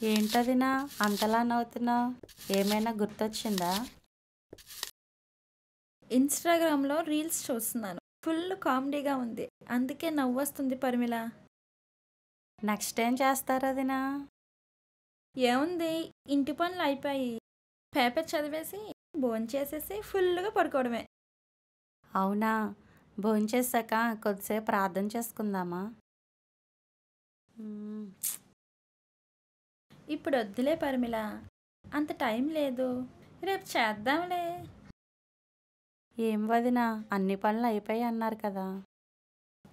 ఏంటదినా అంతలా నవ్వుతున్నావు? ఏమైనా గుర్తొచ్చిందా? ఇన్‌స్టాగ్రామ్‌లో రీల్స్ చూస్తున్నాను. ఫుల్ కామెడీగా ఉంది. అందుకే నవ్వొస్తుంది పరిమిళ. నెక్స్ట్ ఏం చేస్తారదినా? ఏముంది, ఇంటి పనులు అయిపోయి, పేపర్ చదివేసి, భోంచేసేసి ఫుల్లుగా పడుకోవడమే. అవునా? భోంచేశాక కొద్దిసేపు ప్రార్థన చేసుకుందామా? హ్మ్. ఇప్పుడొద్దులే పరిమిళ. అంత టైం లేదు. రేపు చేద్దాంలే. ఏం వదినా అన్ని పనులు అయిపోయాయి అన్నారు కదా!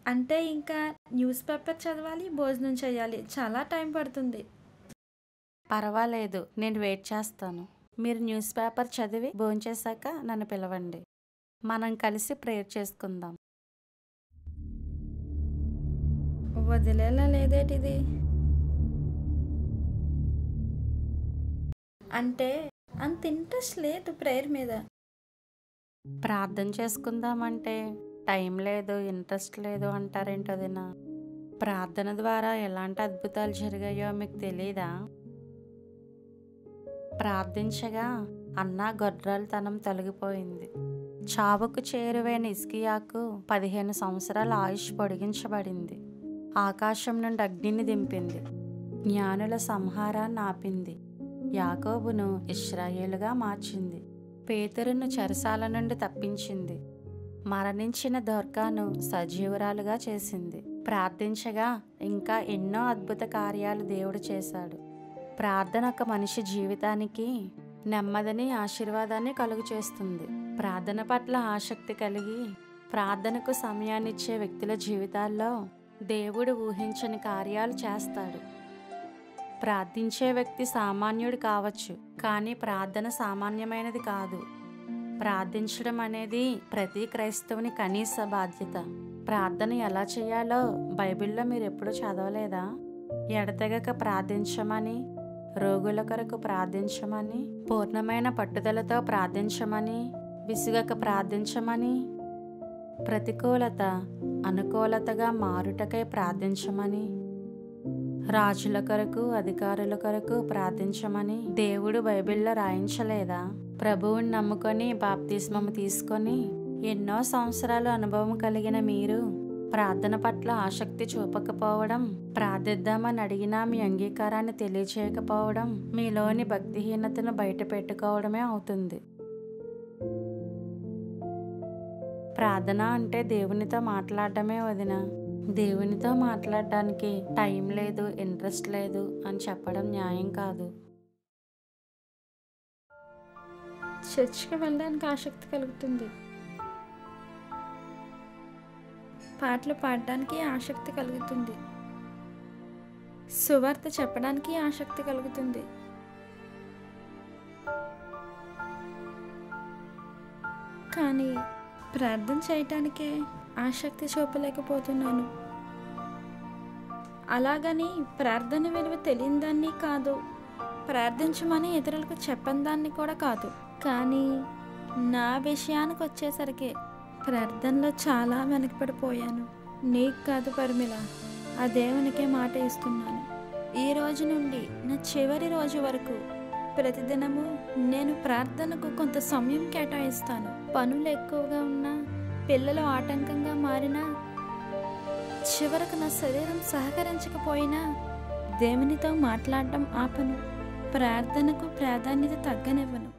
అంటే ఇంకా న్యూస్ పేపర్ చదవాలి, భోజనం చేయాలి. చాలా టైం పడుతుంది. పర్వాలేదు, నేను వెయిట్ చేస్తాను. మీరు న్యూస్ పేపర్ చదివి భోంచేశాక నన్ను పిలవండి. మనం కలిసి ప్రేయర్ చేసుకుందాం. వదిలేలా లేదేటిది? అంటే అంత ఇంట్రెస్ట్ లేదు ప్రేయర్ మీద. ప్రార్థన చేసుకుందామంటే టైం లేదు, ఇంట్రెస్ట్ లేదు అంటారేంటోదినా? ప్రార్థన ద్వారా ఎలాంటి అద్భుతాలు జరిగాయో మీకు తెలీదా? ప్రార్థించగా అన్నా గొడ్రాలితనం తొలగిపోయింది. చావుకు చేరువైన హిజ్కియాకు 15 సంవత్సరాల ఆయుష్ పొడిగించబడింది. ఆకాశం నుండి అగ్నిని దింపింది. జ్ఞానుల సంహారాన్ని ఆపింది. యాకోబును ఇశ్రాయేలుగా మార్చింది. పేతురును చెరసాల నుండి తప్పించింది. మరణించిన దొర్కాను సజీవురాలుగా చేసింది. ప్రార్థించగా ఇంకా ఎన్నో అద్భుత కార్యాలు దేవుడు చేశాడు. ప్రార్థన ఒక మనిషి జీవితానికి నెమ్మదిని, ఆశీర్వాదాన్ని కలుగు చేస్తుంది. ప్రార్థన పట్ల ఆసక్తి కలిగి ప్రార్థనకు సమయాన్నిచ్చే వ్యక్తుల జీవితాల్లో దేవుడు ఊహించని కార్యాలు చేస్తాడు. ప్రార్థించే వ్యక్తి సామాన్యుడు కావచ్చు, కానీ ప్రార్థన సామాన్యమైనది కాదు. ప్రార్థించడం అనేది ప్రతి క్రైస్తవుని కనీస బాధ్యత. ప్రార్థన ఎలా చేయాలో బైబిల్లో మీరు ఎప్పుడూ చదవలేదా? ఎడతెగక ప్రార్థించమని, రోగుల కొరకు ప్రార్థించమని, పూర్ణమైన పట్టుదలతో ప్రార్థించమని, విసుగక ప్రార్థించమని, ప్రతికూలత అనుకూలతగా మారుటకై ప్రార్థించమని, రాజుల కొరకు అధికారుల కొరకు ప్రార్థించమని దేవుడు బైబిల్లో రాయించలేదా? ప్రభువుని నమ్ముకొని బాప్తిస్మము తీసుకొని ఎన్నో సంవత్సరాలు అనుభవం కలిగిన మీరు ప్రార్థన పట్ల ఆసక్తి చూపకపోవడం, ప్రార్థిద్దామని అడిగినా మీ అంగీకారాన్ని తెలియచేయకపోవడం మీలోని భక్తిహీనతను బయట పెట్టుకోవడమే అవుతుంది. ప్రార్థన అంటే దేవునితో మాట్లాడటమే వదినా. దేవునితో మాట్లాడడానికి టైం లేదు, ఇంట్రెస్ట్ లేదు అని చెప్పడం న్యాయం కాదు. చర్చికి వెళ్ళడానికి ఆసక్తి కలుగుతుంది. పాటలు పాడడానికి ఆసక్తి కలుగుతుంది. సువార్త చెప్పడానికి ఆసక్తి కలుగుతుంది. కానీ ప్రార్థన చేయటానికే ఆసక్తి చూపలేకపోతున్నాను. అలాగని ప్రార్థన విలువ తెలియని దాన్ని కాదు, ప్రార్థించమని ఇతరులకు చెప్పని దాన్ని కూడా కాదు. కానీ నా విషయానికి వచ్చేసరికి ప్రార్థనలో చాలా వెనకపడిపోయాను. నీకు కాదు పరిమిళ, ఆ దేవునికే మాట ఇస్తున్నాను. ఈ రోజు నుండి నా చివరి రోజు వరకు ప్రతిదినము నేను ప్రార్థనకు కొంత సమయం కేటాయిస్తాను. పనులు ఎక్కువగా ఉన్నా, పిల్లలు ఆటంకంగా మారినా, చివరకు నా శరీరం సహకరించకపోయినా దేవునితో మాట్లాడటం ఆపను. ప్రార్థనకు ప్రాధాన్యత తగ్గనివ్వను.